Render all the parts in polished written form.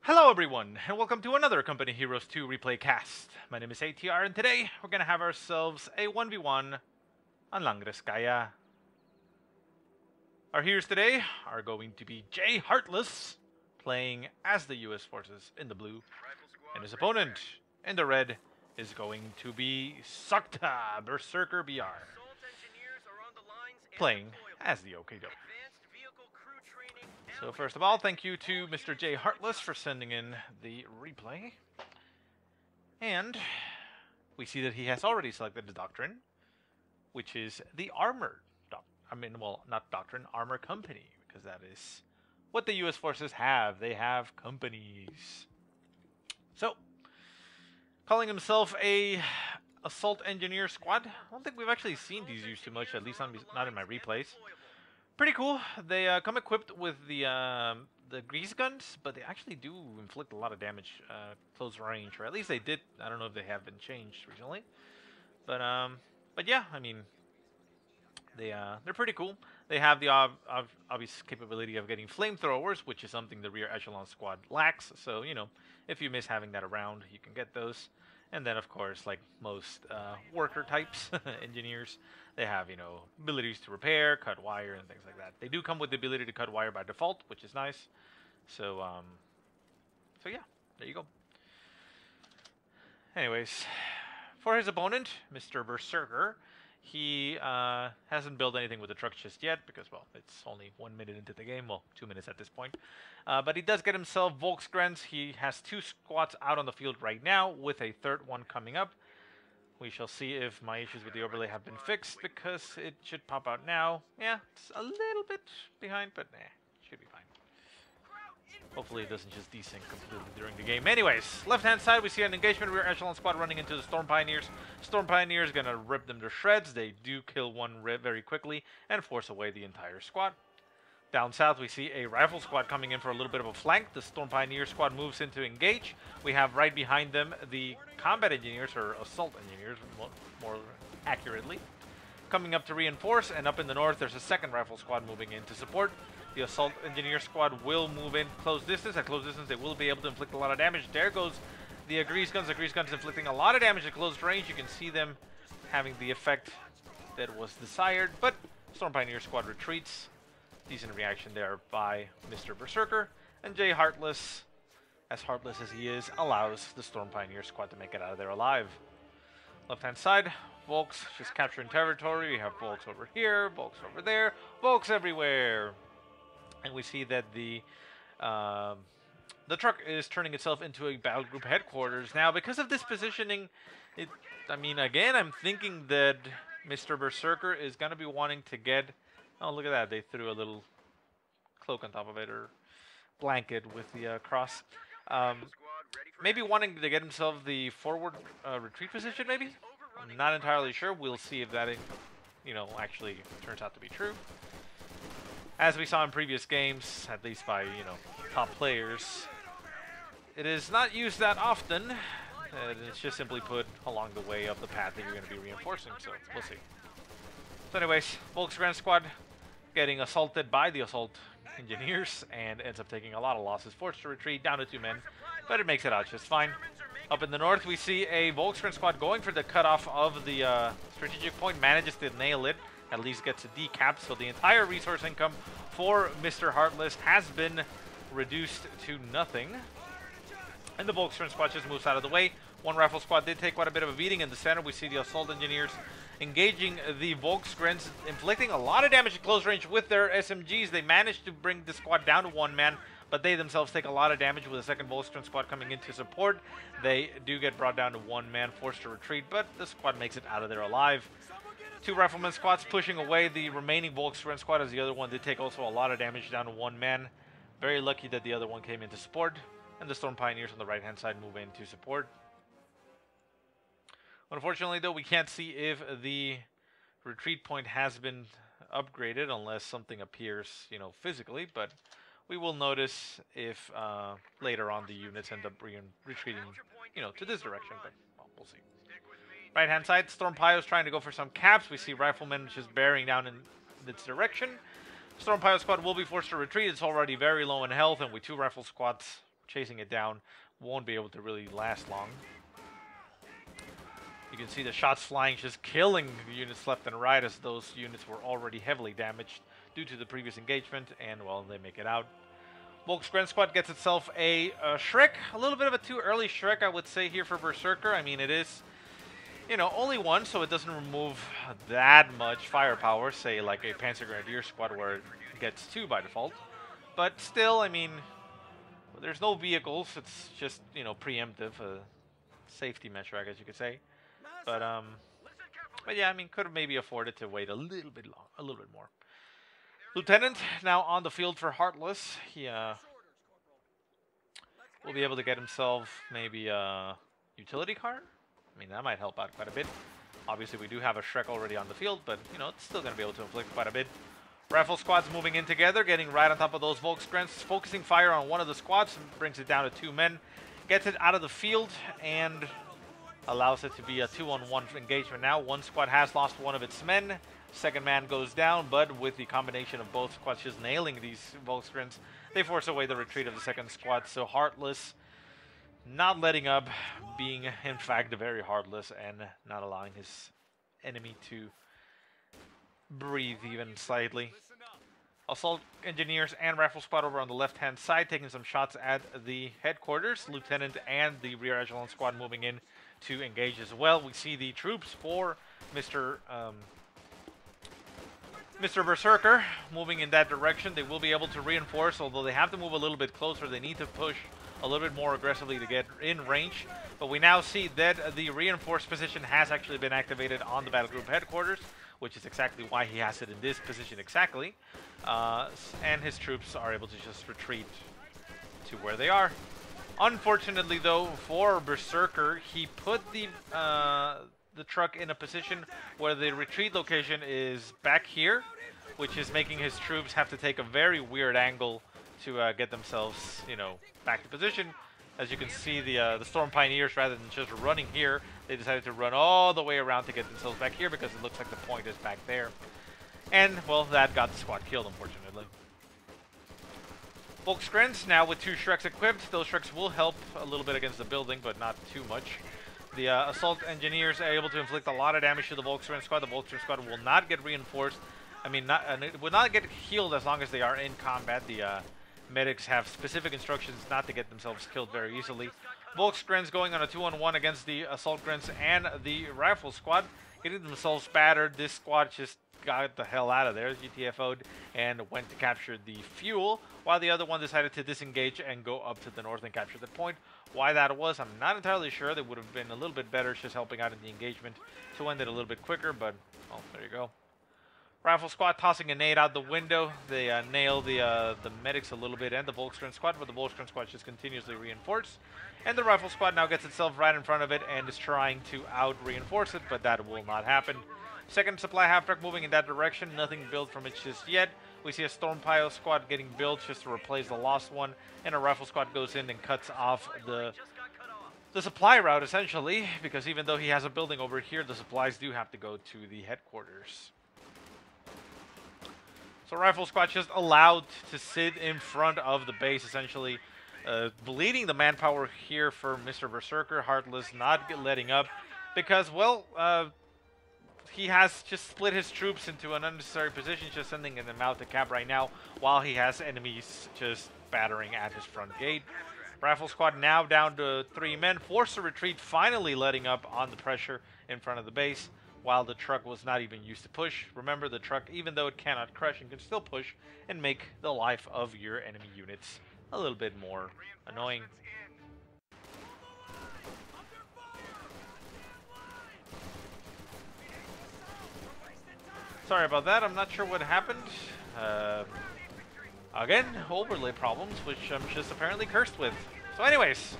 Hello everyone, and welcome to another Company Heroes 2 replay cast. My name is ATR, and today we're gonna have ourselves a 1v1 on Langreskaya. Our heroes today are going to be JHeartless, playing as the US forces in the blue, and his opponent in the red is going to be SOCTD, Berserker BR, playing as the OKW. So first of all, thank you to Mr. JHeartless for sending in the replay. And we see that he has already selected the Doctrine, which is the armor. Not Doctrine, Armor Company, because that is what the US forces have. They have companies. So, calling himself a Assault Engineer Squad. I don't think we've actually seen these used too much, at least not in my replays. Pretty cool. They come equipped with the grease guns, but they actually do inflict a lot of damage close range, or at least they did. I don't know if they have been changed recently, but yeah, I mean, they're pretty cool. They have the obvious capability of getting flamethrowers, which is something the rear echelon squad lacks. So you know, if you miss having that around, you can get those. And then, of course, like most worker types, engineers, they have, you know, abilities to repair, cut wire, and things like that. They do come with the ability to cut wire by default, which is nice. So yeah, there you go. Anyways, for his opponent, Mr. Berserker, he hasn't built anything with the trucks just yet because, well, it's only 1 minute into the game. Well, 2 minutes at this point. But he does get himself Volksgrens. He has 2 squads out on the field right now with a third one coming up. We shall see if my issues with the overlay have been fixed because it should pop out now. Yeah, it's a little bit behind, but should be fine. Hopefully it doesn't just desync completely during the game. Anyways, left-hand side, we see an engagement rear echelon squad running into the Storm Pioneers. Storm Pioneers gonna rip them to shreds. They do kill one very quickly and force away the entire squad. Down south, we see a rifle squad coming in for a little bit of a flank. The Storm Pioneer squad moves in to engage. We have right behind them the combat engineers, or assault engineers, more accurately, coming up to reinforce. And up in the north, there's a second rifle squad moving in to support. The assault engineer squad will move in close distance. At close distance, they will be able to inflict a lot of damage. There goes the grease guns. The grease guns inflicting a lot of damage at close range. You can see them having the effect that was desired. But Storm Pioneer squad retreats. Decent reaction there by Mr. Berserker. And JHeartless, as heartless as he is, allows the Storm Pioneer squad to make it out of there alive. Left-hand side, Volks just capturing territory. We have Volks over here, Volks over there, Volks everywhere. And we see that the truck is turning itself into a battle group headquarters. Now, because of this positioning, I mean, again, I'm thinking that Mr. Berserker is going to be wanting to get... Oh, look at that. They threw a little cloak on top of it, or blanket with the cross. Maybe wanting to get himself the forward retreat position, maybe? I'm not entirely sure. We'll see if that, you know, actually turns out to be true. As we saw in previous games, at least by, you know, top players, it is not used that often. It's just simply put along the way of the path that you're going to be reinforcing, so we'll see. So anyways, Volksgrens squad getting assaulted by the assault engineers and ends up taking a lot of losses, forced to retreat down to 2 men, but it makes it out just fine. Up in the north, we see a Volksgrens squad going for the cutoff of the strategic point, manages to nail it, at least gets a decap, so the entire resource income for Mr. Heartless has been reduced to nothing. And the Volksgrens squad just moves out of the way. One rifle squad did take quite a bit of a beating. In the center, we see the assault engineers engaging the Volksgrens, inflicting a lot of damage at close range with their SMGs. They managed to bring the squad down to 1 man, but they themselves take a lot of damage with a second Volksgren squad coming in to support. They do get brought down to 1 man, forced to retreat, but the squad makes it out of there alive. 2 rifleman squads pushing away the remaining Volksgren squad, as the other one did take also a lot of damage down to 1 man. Very lucky that the other one came in to support, and the Storm Pioneers on the right-hand side move in to support. Unfortunately, though, we can't see if the retreat point has been upgraded unless something appears, you know, physically, but we will notice if later on the units end up retreating, you know, to this direction, but well, we'll see. Right-hand side, Storm Pio's trying to go for some caps. We see Riflemen just bearing down in its direction. Storm Pio squad will be forced to retreat. It's already very low in health, and with 2 rifle squads chasing it down won't be able to really last long. You can see the shots flying, just killing the units left and right, as those units were already heavily damaged due to the previous engagement, and well, they make it out. Volksgren squad gets itself a Shrek, a little bit of a too early Shrek, I would say, here for Berserker. I mean, it is, you know, only one, so it doesn't remove that much firepower, say like a Panzer Grenadier squad where it gets 2 by default. But still, I mean, there's no vehicles, it's just, you know, preemptive, safety measure, I guess you could say. But yeah, I mean, could have maybe afforded to wait a little bit long, a little bit more. Lieutenant now on the field for Heartless. He will be able to get himself maybe a utility car. I mean, that might help out quite a bit. Obviously, we do have a Shrek already on the field, but, you know, it's still going to be able to inflict quite a bit. Rifle squads moving in together, getting right on top of those Volksgrens, focusing fire on one of the squads, brings it down to 2 men, gets it out of the field, and allows it to be a 2-on-1 engagement now. One squad has lost one of its men. Second man goes down, but with the combination of both squads just nailing these Volksgrens, they force away the retreat of the second squad. So Heartless not letting up, being in fact very heartless, and not allowing his enemy to breathe even slightly. Assault engineers and rifle squad over on the left-hand side, taking some shots at the headquarters. Lieutenant and the rear echelon squad moving in to engage as well. We see the troops for Mr. Berserker moving in that direction. They will be able to reinforce, although they have to move a little bit closer. They need to push a little bit more aggressively to get in range. But we now see that the reinforced position has actually been activated on the battle group headquarters, which is exactly why he has it in this position exactly. And his troops are able to just retreat to where they are. Unfortunately, though, for Berserker, he put the truck in a position where the retreat location is back here, which is making his troops have to take a very weird angle to get themselves, you know, back to position. As you can see, the Storm Pioneers, rather than just running here, they decided to run all the way around to get themselves back here because it looks like the point is back there. And, well, that got the squad killed, unfortunately. Volksgrens now with 2 Shreks equipped. Those Shreks will help a little bit against the building, but not too much. The assault engineers are able to inflict a lot of damage to the Volksgren squad. The Volksgren squad will not get reinforced. I mean, it will not get healed as long as they are in combat. The medics have specific instructions not to get themselves killed very easily. Volksgrens going on a 2-on-1 against the assault grens and the rifle squad, getting themselves battered. This squad just got the hell out of there, GTFO'd, and went to capture the fuel, while the other one decided to disengage and go up to the north and capture the point. Why that was, I'm not entirely sure. They would have been a little bit better just helping out in the engagement to end it a little bit quicker, but, well, there you go. Rifle squad tossing a nade out the window. They nail the medics a little bit and the Volksgren squad, but the Volksgren squad just continuously reinforce. And the rifle squad now gets itself right in front of it and is trying to out-reinforce it, but that will not happen. Second supply half-truck moving in that direction. Nothing built from it just yet. We see a Storm Pile squad getting built just to replace the lost one, and a rifle squad goes in and cuts off the supply route, essentially, because even though he has a building over here, the supplies do have to go to the headquarters. So rifle squad just allowed to sit in front of the base, essentially, bleeding the manpower here for Mr. Berserker. Heartless not letting up because, well, he has just split his troops into an unnecessary position, just sending them out to cap right now, while he has enemies just battering at his front gate. Rifle squad now down to 3 men, forced to retreat, finally letting up on the pressure in front of the base, while the truck was not even used to push. Remember, the truck, even though it cannot crush, and can still push and make the life of your enemy units a little bit more annoying. Sorry about that, I'm not sure what happened. Again, overlay problems, which I'm just apparently cursed with. So anyways,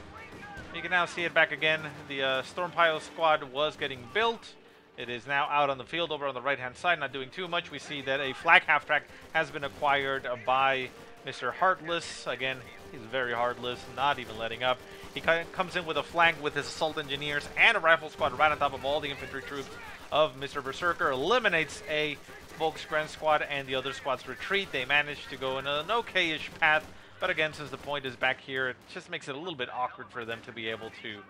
you can now see it back again. The Storm Pile squad was getting built. It is now out on the field over on the right-hand side, not doing too much. We see that a flak half-track has been acquired by Mr. Heartless. Again, he's very heartless, not even letting up. He comes in with a flank with his assault engineers and a rifle squad right on top of all the infantry troops of Mr. Berserker. Eliminates a Volksgren squad and the other squads retreat. They managed to go in an okay-ish path But again, since the point is back here, it just makes it a little bit awkward for them to be able to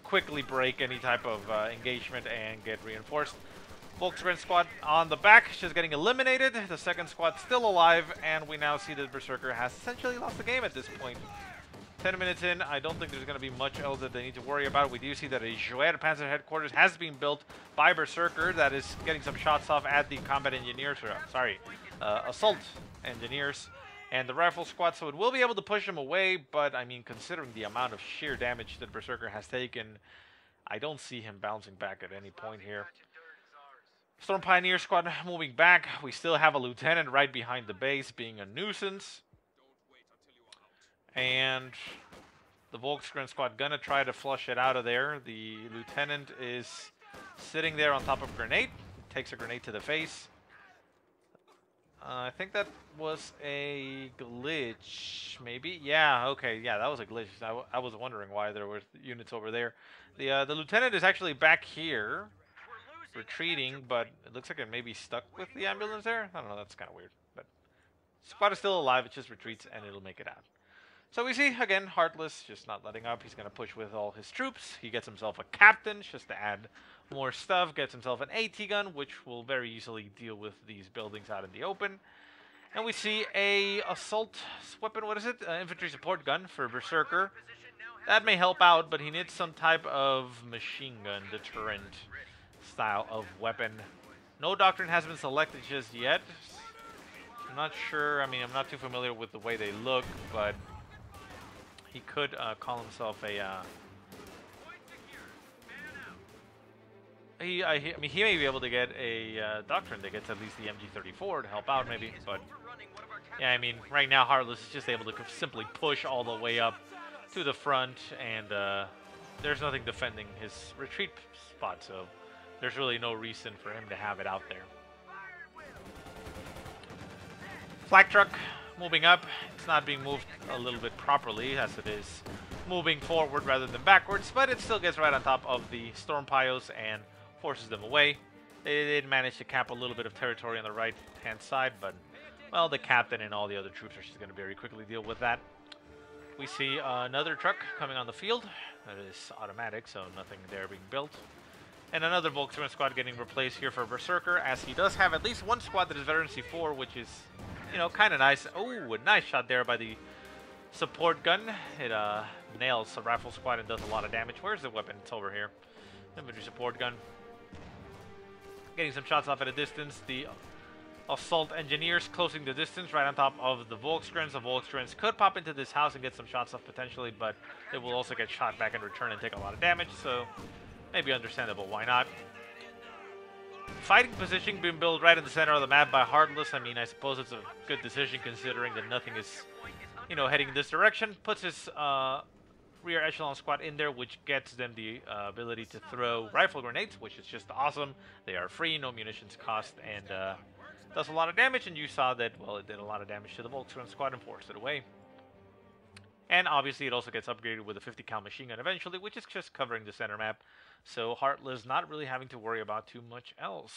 quickly break any type of engagement and get reinforced. Volkswagen squad on the back, just getting eliminated. The second squad still alive, and we now see that Berserker has essentially lost the game at this point. 10 minutes in, I don't think there's going to be much else that they need to worry about. We do see that a Panzer headquarters has been built by Berserker that is getting some shots off at the combat engineers, or assault engineers and the rifle squad, so it will be able to push them away, but I mean, considering the amount of sheer damage that Berserker has taken, I don't see him bouncing back at any point here. Storm Pioneer squad moving back. We still have a lieutenant right behind the base being a nuisance. And the Volkswagen squad gonna try to flush it out of there. The lieutenant is sitting there on top of a grenade. Takes a grenade to the face. I think that was a glitch, maybe? Yeah, okay, yeah, that was a glitch. I was wondering why there were units over there. The lieutenant is actually back here, retreating, but it looks like it may be stuck with the ambulance there. I don't know, that's kind of weird. But squad is still alive, it just retreats and it'll make it out. So we see, again, Heartless just not letting up. He's going to push with all his troops. He gets himself a captain just to add more stuff. Gets himself an AT gun, which will very easily deal with these buildings out in the open. And we see a assault weapon, what is it? Infantry support gun for Berserker. That may help out, but he needs some type of machine gun deterrent style of weapon. No Doctrine has been selected just yet. I'm not sure. I mean, I'm not too familiar with the way they look, but he could call himself a. I mean, he may be able to get a Doctrine that gets at least the MG34 to help out, maybe. But yeah, I mean, right now Heartless is just able to simply push all the way up to the front, and there's nothing defending his retreat spot, so there's really no reason for him to have it out there. Flak truck moving up. It's not being moved a little bit properly as it is moving forward rather than backwards, but it still gets right on top of the Storm Pios and forces them away. They did manage to cap a little bit of territory on the right-hand side, but, well, the captain and all the other troops are just going to very quickly deal with that. We see another truck coming on the field. That is automatic, so nothing there being built. And another Volkswagen squad getting replaced here for Berserker, as he does have at least one squad that is veteran C4, which is, you know, kind of nice. Oh, a nice shot there by the support gun. It nails a rifle squad and does a lot of damage. Where's the weapon? It's over here. Infantry support gun. Getting some shots off at a distance. The assault engineers closing the distance right on top of the Volkswagens. The Volkswagens could pop into this house and get some shots off potentially, but it will also get shot back in return and take a lot of damage, so maybe understandable. Why not? Fighting position being built right in the center of the map by Heartless. I mean, I suppose it's a good decision considering that nothing is, you know, heading in this direction. Puts his rear echelon squad in there, which gets them the ability to throw rifle grenades, which is just awesome. They are free, no munitions cost, and does a lot of damage. And you saw that, well, it did a lot of damage to the Volkswagen squad and forced it away. And obviously it also gets upgraded with a 50 cal machine gun eventually, which is just covering the center map. So Heartless not really having to worry about too much else.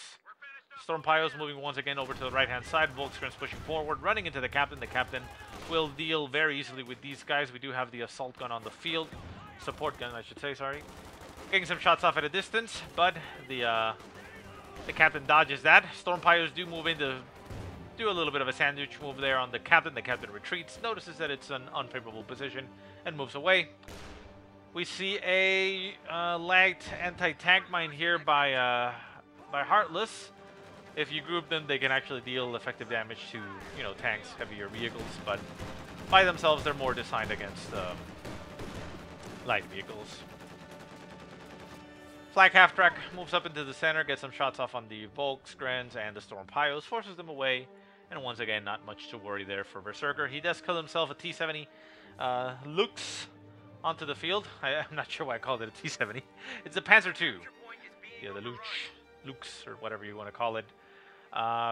Storm Pios moving once again over to the right-hand side. Volkswagen's pushing forward, running into the captain. The captain will deal very easily with these guys. We do have the assault gun on the field. Support gun, I should say, sorry. Getting some shots off at a distance, but the captain dodges that. Storm Pios do move in to do a little bit of a sandwich move there on the captain. The captain retreats, notices that it's an unfavorable position, and moves away. We see a lagged anti-tank mine here by Heartless. If you group them, they can actually deal effective damage to, you know, tanks, heavier vehicles, but by themselves, they're more designed against light vehicles. Flak half-track moves up into the center, gets some shots off on the Volkswagens and the Storm Pios, forces them away, and once again, not much to worry there for Berserker. He does kill himself a T-70 Lux onto the field. I'm not sure why I called it a T-70. It's a Panzer II. Yeah, the Lux, or whatever you want to call it.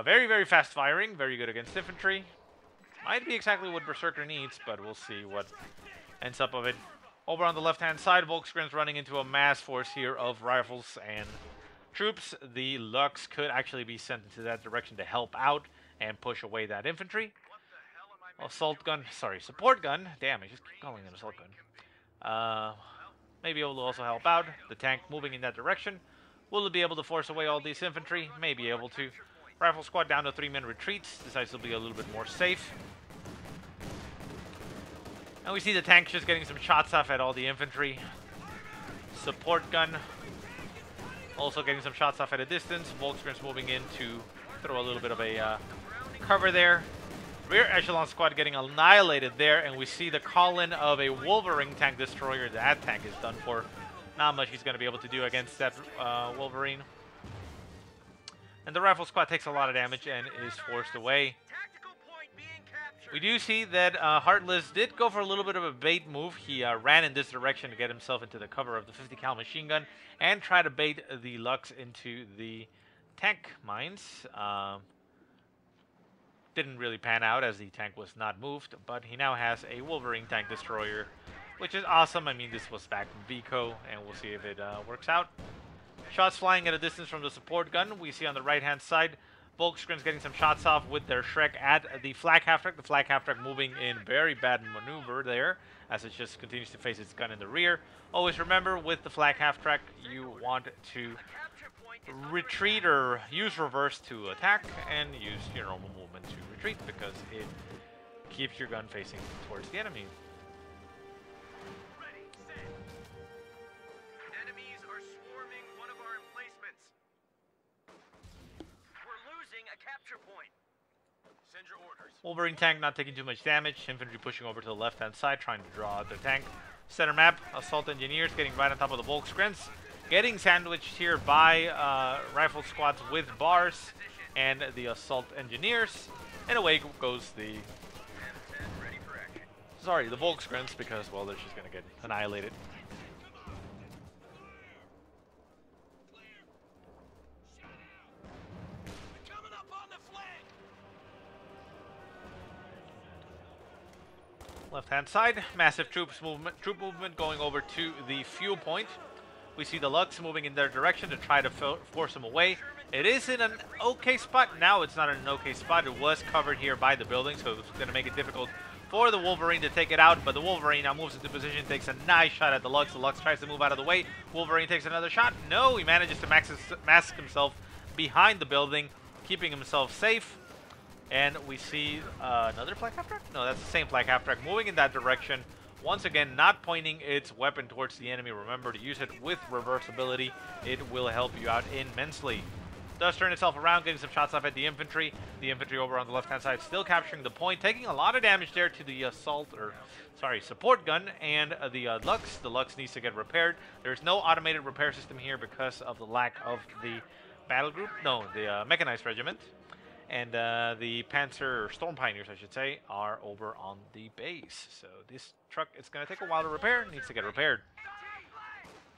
Very, very fast firing, very good against infantry. Might be exactly what Berserker needs, but we'll see what ends up of it. Over on the left-hand side, Volkswagen's running into a mass force here of rifles and troops. The Lux could actually be sent into that direction to help out and push away that infantry. assault gun, sorry, support gun. Damn, I just keep calling it assault gun. Maybe able to also help out. The tank moving in that direction. Will it be able to force away all these infantry? May be able to. Rifle squad down to 3-man retreats. Decides to be a little bit more safe. And we see the tank just getting some shots off at all the infantry. Support gun also getting some shots off at a distance. Volkskrins moving in to throw a little bit of a cover there. Rear echelon squad getting annihilated there, and we see the call-in of a Wolverine tank destroyer. That tank is done for. Not much he's going to be able to do against that Wolverine. And the rifle squad takes a lot of damage and is forced away. We do see that Heartless did go for a little bit of a bait move. He ran in this direction to get himself into the cover of the 50 cal machine gun and try to bait the Lux into the tank mines. Didn't really pan out as the tank was not moved, but he now has a Wolverine tank destroyer, which is awesome. I mean, this was back from Vico, and we'll see if it works out. Shots flying at a distance from the support gun. We see on the right-hand side, Volkskrins getting some shots off with their Shrek at the Flak Half-Track. The Flak Half-Track moving in very bad maneuver there, as it just continues to face its gun in the rear. Always remember, with the Flak Half-Track, you want to retreat or use reverse to attack, and use your normal movement to retreat, because it keeps your gun facing towards the enemy. Enemies are swarming one of our emplacements. We're losing a capture point. Send your orders. Wolverine tank not taking too much damage. Infantry pushing over to the left-hand side, trying to draw out their tank. Center map, assault engineers getting right on top of the Volkskrins. Getting sandwiched here by rifle squads with bars and the assault engineers. And away goes the... Sorry, the Volkskrins, because, well, they're just going to get annihilated. Left-hand side, massive troop movement going over to the fuel point. We see the Lux moving in their direction to try to force them away. It is in an okay spot. Now it's not in an okay spot. It was covered here by the building, so it's going to make it difficult for the Wolverine to take it out. But the Wolverine now moves into position, takes a nice shot at the Lux. The Lux tries to move out of the way. Wolverine takes another shot. No, he manages to mask himself behind the building, keeping himself safe. And we see another Flak Half-Track? No, that's the same Flak Half-Track moving in that direction. Once again, not pointing its weapon towards the enemy. Remember to use it with reversibility. It will help you out immensely. Does turn itself around, getting some shots off at the infantry. The infantry over on the left-hand side still capturing the point, taking a lot of damage there to the support gun and the Lux. The Lux needs to get repaired. There's no automated repair system here because of the lack of the battle group. No, the mechanized regiment. And the Panzer, or Storm Pioneers, I should say, are over on the base. So this truck, it's going to take a while to repair. It needs to get repaired.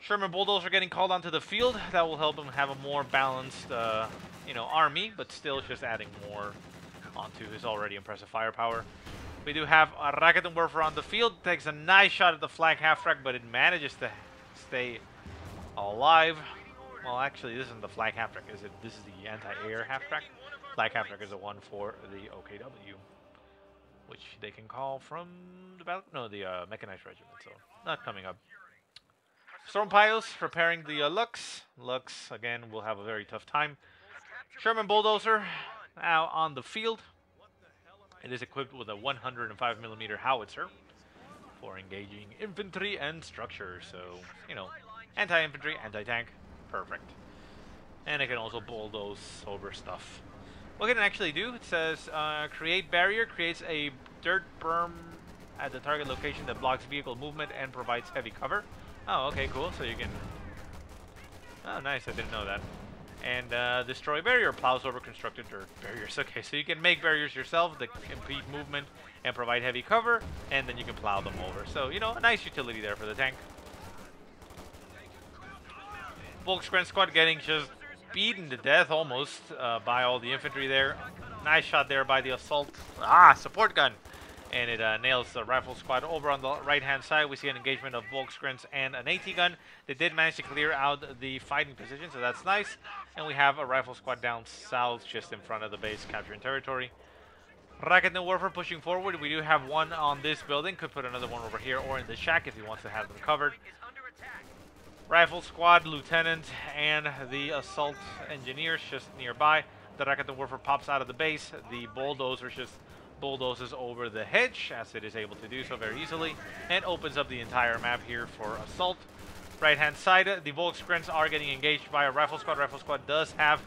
Sherman Bulldozer getting called onto the field. That will help him have a more balanced, army, but still just adding more onto his already impressive firepower. We do have a Raketenwerfer on the field. Takes a nice shot at the Flak Half-Track, but it manages to stay alive. Well, actually, this isn't the Flak Half-Track, is it? This is the anti-air Half-Track. Flak Half-Track is the one for the OKW, which they can call from the mechanized regiment, so not coming up. Storm Piles preparing the Lux. Lux, again, will have a very tough time. Sherman Bulldozer now on the field. It is equipped with a 105mm howitzer for engaging infantry and structures. So, anti-infantry, anti-tank, perfect. And it can also bulldoze over stuff. What it can actually do, it says create barrier, creates a dirt berm at the target location that blocks vehicle movement and provides heavy cover. Oh, okay, cool. So you can... Oh, nice. I didn't know that. And destroy barrier, plows over constructed dirt barriers. Okay, so you can make barriers yourself that impede movement and provide heavy cover, and then you can plow them over. So, a nice utility there for the tank. Volkskrins squad getting just beaten to death almost by all the infantry there. Nice shot there by the assault. Support gun. And it nails the rifle squad. Over on the right-hand side, we see an engagement of Volkskrins and an AT gun. They did manage to clear out the fighting position, so that's nice. And we have a rifle squad down south, just in front of the base, capturing territory. Racket and Warfare pushing forward. We do have one on this building. Could put another one over here or in the shack if he wants to have them covered. Rifle squad, lieutenant, and the assault engineers just nearby. The Racket and Warfare pops out of the base. The bulldozer just bulldozes over the hedge, as it is able to do so very easily, and opens up the entire map here for assault. Right-hand side, the Volkskrens are getting engaged by a rifle squad. Rifle squad does have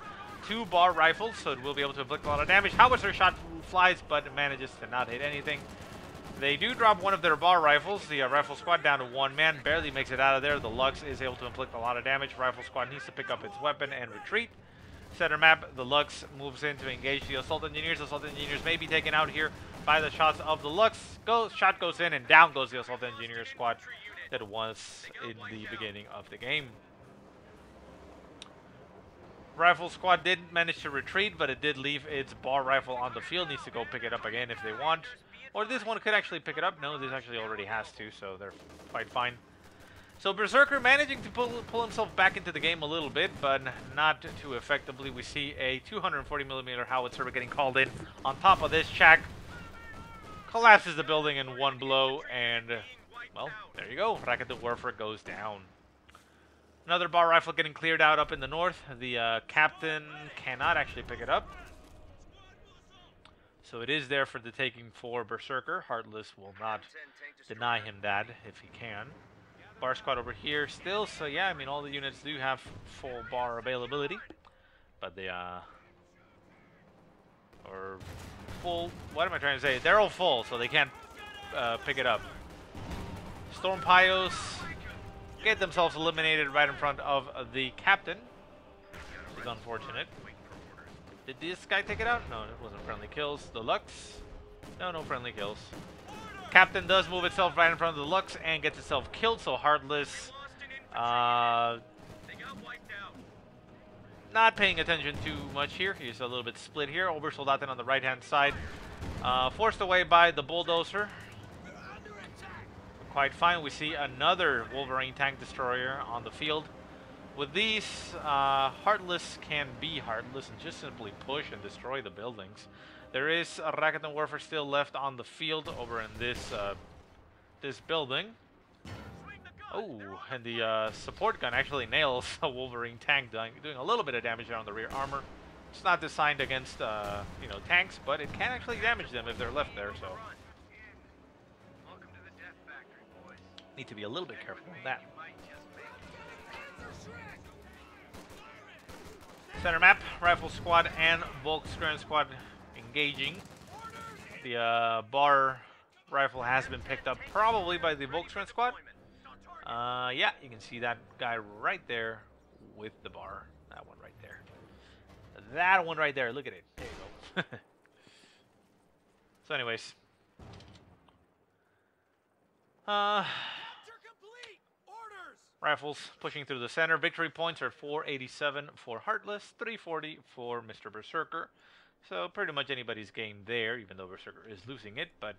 2 bar rifles, so it will be able to inflict a lot of damage. Howitzer shot flies, but manages to not hit anything. They do drop one of their bar rifles. The rifle squad down to 1 man, barely makes it out of there. The Lux is able to inflict a lot of damage. Rifle squad needs to pick up its weapon and retreat. Center map, the Lux moves in to engage the assault engineers. Assault engineers may be taken out here by the shots of the Lux. Shot goes in, and down goes the assault engineer squad that was in the beginning of the game. Rifle squad did manage to retreat, but it did leave its bar rifle on the field. Needs to go pick it up again if they want. Or this one could actually pick it up. No, this actually already has to, so they're quite fine. So Berserker managing to pull himself back into the game a little bit, but not too effectively. We see a 240mm howitzer getting called in on top of this shack. Collapses the building in one blow, and, well, there you go. Racket the Warfare goes down. Another bar rifle getting cleared out up in the north. The captain cannot actually pick it up. So it is there for the taking for Berserker. Heartless will not deny him that if he can. Bar squad over here still. So yeah, I mean, all the units do have full bar availability. But they or full, what am I trying to say? They're all full, so they can't pick it up. Storm Pyos get themselves eliminated right in front of the captain. It's unfortunate. Did this guy take it out? No, it wasn't friendly kills. The Lux? No friendly kills. Captain does move itself right in front of the Lux and gets itself killed, so Heartless not paying attention too much here. He's a little bit split here. Obersoldaten on the right-hand side. Forced away by the Bulldozer. Quite fine. We see another Wolverine tank destroyer on the field. With these, Heartless can be Heartless and just simply push and destroy the buildings. There is a Racket and Warfare still left on the field over in this this building. Oh, and the support gun actually nails a Wolverine tank, doing a little bit of damage on the rear armor. It's not designed against you know, tanks, but it can actually damage them if they're left there. So need to be a little bit careful with that. Center map, Rifle Squad and Volkskrens Squad engaging. The bar rifle has been picked up probably by the Volkskrens Squad. Yeah, you can see that guy right there with the bar. That one right there. That one right there. Look at it. There you go. So anyways. Rifles pushing through the center. Victory points are 487 for Heartless, 340 for Mr. Berserker. So pretty much anybody's game there, even though Berserker is losing it. But,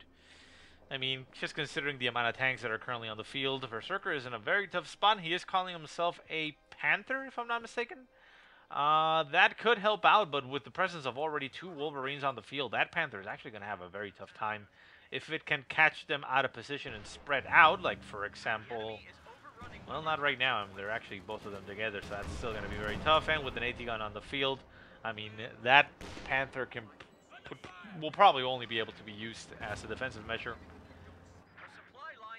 I mean, just considering the amount of tanks that are currently on the field, Berserker is in a very tough spot. He is calling himself a Panther, if I'm not mistaken. That could help out, but with the presence of already 2 Wolverines on the field, that Panther is actually going to have a very tough time. If it can catch them out of position and spread out, like, for example... Well, not right now. I mean, they're actually both of them together, so that's still going to be very tough. And with an AT gun on the field, I mean, that Panther will probably only be able to be used as a defensive measure.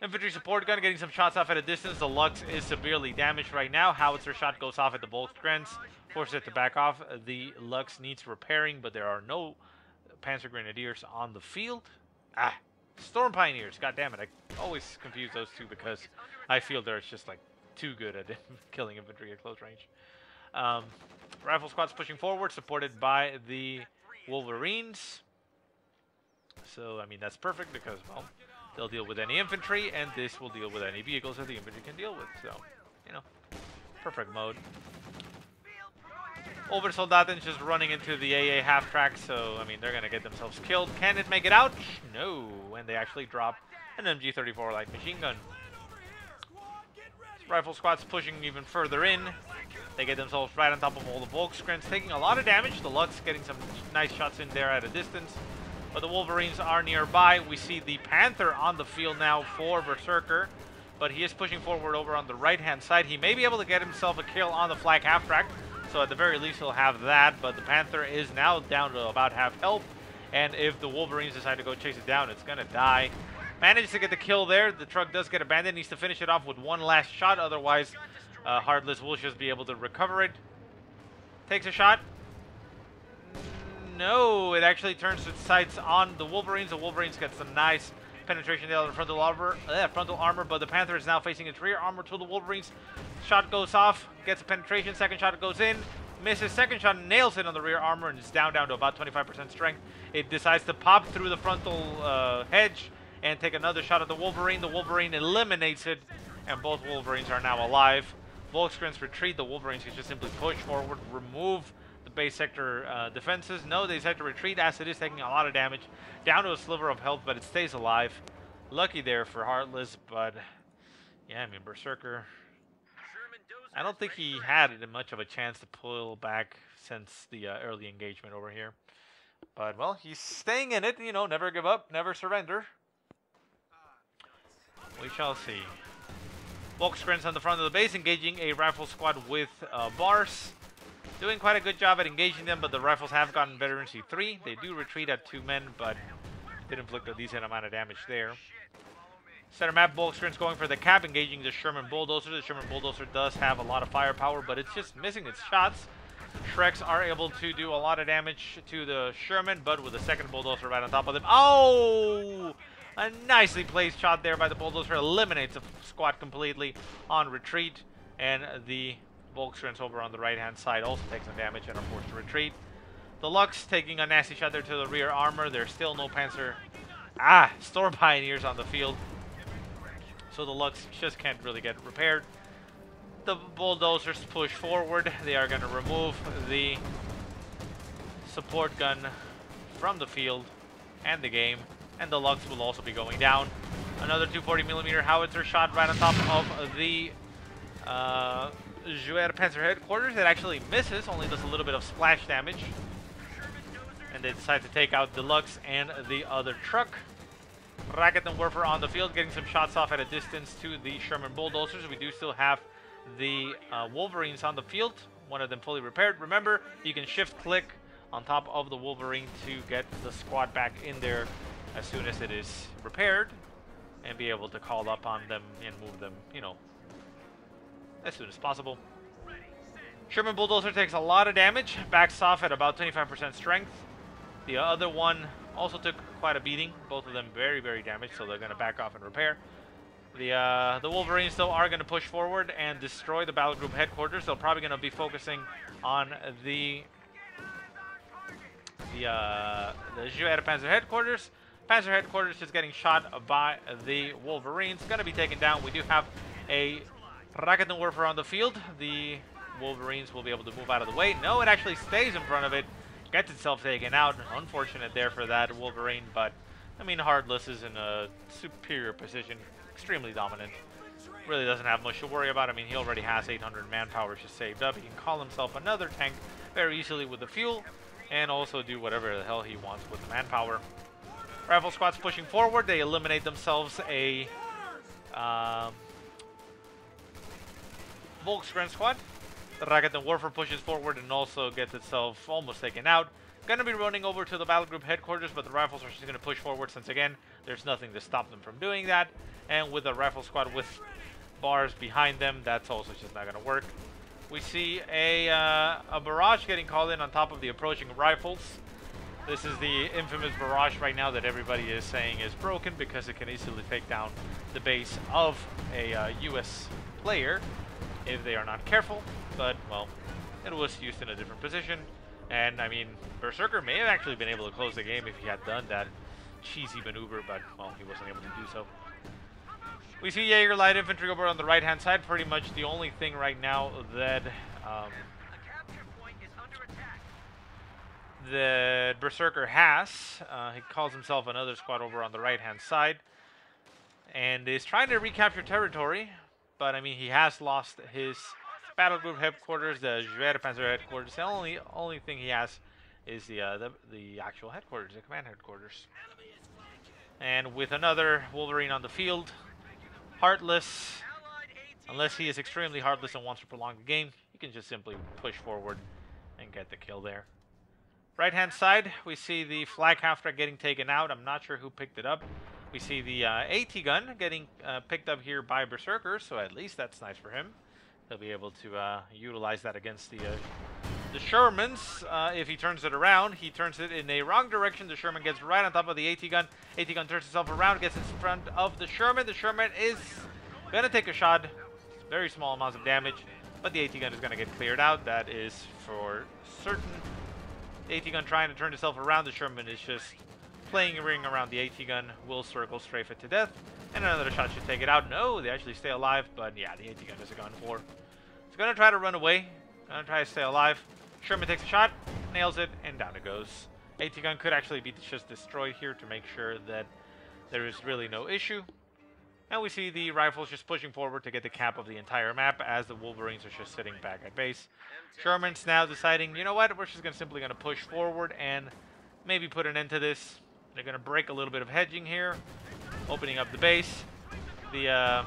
Infantry support gun getting some shots off at a distance. The Lux is severely damaged right now. Howitzer shot goes off at the Volkskrens, forces it to back off. The Lux needs repairing, but there are no Panzer Grenadiers on the field. Storm Pioneers, god damn it, I always confuse those two because I feel they're just like too good at killing infantry at close range. Rifle squad's pushing forward, supported by the Wolverines. So, I mean, that's perfect because, well, they'll deal with any infantry, and this will deal with any vehicles that the infantry can deal with. So, you know, perfect mode. Obersoldaten just running into the AA half-track, so, I mean, they're going to get themselves killed. Can it make it out? No. And they actually drop an MG34 light machine gun. Rifle squad's pushing even further in. They get themselves right on top of all the Volkskrens, taking a lot of damage. The Lux getting some nice shots in there at a distance. but the Wolverines are nearby. We see the Panther on the field now for Berserker, but he is pushing forward over on the right-hand side. He may be able to get himself a kill on the flag half-track, so at the very least he'll have that, but the Panther is now down to about half health, and if the Wolverines decide to go chase it down, it's going to die. Manages to get the kill there. The truck does get abandoned. Needs to finish it off with one last shot, otherwise Heartless will just be able to recover it. Takes a shot. No, it actually turns its sights on the Wolverines. The Wolverines get some nice penetration there on the frontal armor, but the Panther is now facing its rear armor to the Wolverines. Shot goes off, gets a penetration, second shot goes in, misses, second shot nails it on the rear armor, and it's down to about 25% strength. It decides to pop through the frontal hedge and take another shot at the Wolverine. The Wolverine eliminates it, and both Wolverines are now alive. Volkskrans retreat. The Wolverines can just simply push forward, remove the base sector defenses. No, they decide to retreat as it is taking a lot of damage. Down to a sliver of health, but it stays alive. Lucky there for Heartless, but yeah, I mean, Berserker, I don't think he had much of a chance to pull back since the early engagement over here. But, well, he's staying in it, you know, never give up, never surrender. We shall see. Volkskrans on the front of the base, engaging a rifle squad with bars. Doing quite a good job at engaging them, but the rifles have gotten veterancy 3. They do retreat at 2 men, but did inflict a decent amount of damage there. Center map, Volkskrans going for the cap, engaging the Sherman Bulldozer. The Sherman Bulldozer does have a lot of firepower, but it's just missing its shots. Shreks are able to do a lot of damage to the Sherman, but with the second Bulldozer right on top of them. Oh! A nicely placed shot there by the Bulldozer. Eliminates the squad completely on retreat. And the Volkskrans over on the right-hand side also take some damage and are forced to retreat. The Lux taking a nasty shot there to the rear armor. There's still no Panzer. Storm Pioneers on the field. So the Lux just can't really get repaired. The Bulldozers push forward. They are going to remove the support gun from the field and the game. And the Lux will also be going down. Another 240mm howitzer shot right on top of the Panzer headquarters. It actually misses, only does a little bit of splash damage. And they decide to take out the Lux and the other truck. Racket and Werfer on the field, getting some shots off at a distance to the Sherman Bulldozers. We do still have the Wolverines on the field, one of them fully repaired. Remember, you can shift-click on top of the Wolverine to get the squad back in there as soon as it is repaired, and be able to call up on them and move them, you know, as soon as possible. Sherman Bulldozer takes a lot of damage, backs off at about 25% strength. The other one also took quite a beating, both of them very, very damaged, so they're going to back off and repair. The Wolverines, though, are going to push forward and destroy the battle group headquarters. They're probably going to be focusing on the Panzer headquarters. Panzer headquarters is getting shot by the Wolverines. Going to be taken down. We do have a Raketenwerfer on the field. The Wolverines will be able to move out of the way. No, it actually stays in front of it. Gets itself taken out. Unfortunate there for that Wolverine, but I mean, Heartless is in a superior position. Extremely dominant. Really doesn't have much to worry about. I mean, he already has 800 manpower just saved up. He can call himself another tank very easily with the fuel, and also do whatever the hell he wants with the manpower. Rifle squad's pushing forward. They eliminate themselves a Volkskrans squad. The Raketenwerfer pushes forward and also gets itself almost taken out. Going to be running over to the battle group headquarters, but the rifles are just going to push forward since, again, there's nothing to stop them from doing that. And with a rifle squad with bars behind them, that's also just not going to work. We see a barrage getting called in on top of the approaching rifles. This is the infamous barrage right now that everybody is saying is broken because it can easily take down the base of a US player if they are not careful. But, well, it was used in a different position. And, I mean, Berserker may have actually been able to close the game if he had done that cheesy maneuver, but, well, he wasn't able to do so. We see Jaeger Light Infantry over on the right-hand side. Pretty much the only thing right now that the Berserker has. He calls himself another squad over on the right-hand side and is trying to recapture territory, but, I mean, he has lost his battle group headquarters, the Panzer headquarters. The only thing he has is the actual headquarters, the command headquarters. And with another Wolverine on the field, Heartless, unless he is extremely heartless and wants to prolong the game, he can just simply push forward and get the kill there. Right-hand side, we see the flag half getting taken out. I'm not sure who picked it up. We see the AT gun getting picked up here by Berserker, so at least that's nice for him. He'll be able to utilize that against the Shermans. If he turns it around, he turns it in a wrong direction. The Sherman gets right on top of the AT gun. AT gun turns itself around, gets in front of the Sherman. The Sherman is going to take a shot. Very small amounts of damage, but the AT gun is going to get cleared out. That is for certain. The AT gun trying to turn itself around. The Sherman is just playing a ring around the AT gun. Will circle, strafe it to death. And another shot should take it out. No, they actually stay alive, but yeah, the AT gun is a gun for. It's going to try to run away. Going to try to stay alive. Sherman takes a shot, nails it, and down it goes. AT gun could actually be just destroyed here to make sure that there is really no issue. And we see the rifles just pushing forward to get the cap of the entire map as the Wolverines are just sitting back at base. Sherman's now deciding, you know what, we're just simply going to push forward and maybe put an end to this. They're going to break a little bit of hedging here, opening up the base. The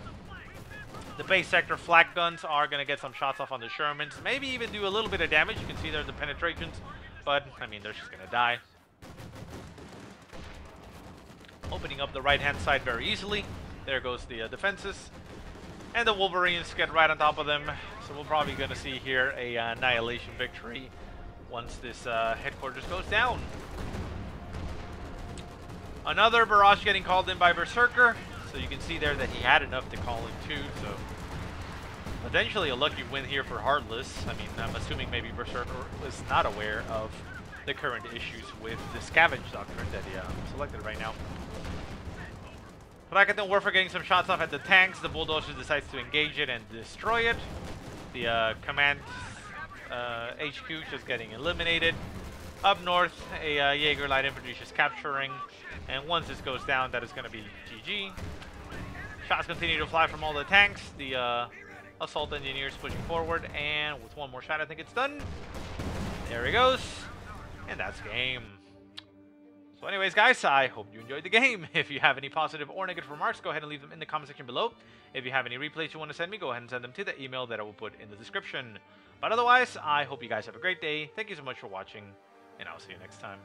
base sector flak guns are going to get some shots off on the Shermans. Maybe even do a little bit of damage. You can see there the penetrations. But, I mean, they're just going to die. Opening up the right-hand side very easily. There goes the defenses. And the Wolverines get right on top of them. So we're probably going to see here a annihilation victory once this headquarters goes down. Another barrage getting called in by Berserker. So you can see there that he had enough to call in too, so potentially a lucky win here for Heartless. I mean, I'm assuming maybe Berserker was not aware of the current issues with the Scavenge Doctrine that he selected right now. Black and Warfare getting some shots off at the tanks. The Bulldozer decides to engage it and destroy it. The command HQ just getting eliminated. Up north, a Jaeger Light Infantry just capturing. And once this goes down, that is going to be GG. Shots continue to fly from all the tanks. The assault engineers pushing forward. And with one more shot, I think it's done. There he goes. And that's game. So anyways, guys, I hope you enjoyed the game. If you have any positive or negative remarks, go ahead and leave them in the comment section below. If you have any replays you want to send me, go ahead and send them to the email that I will put in the description. But otherwise, I hope you guys have a great day. Thank you so much for watching, and I'll see you next time.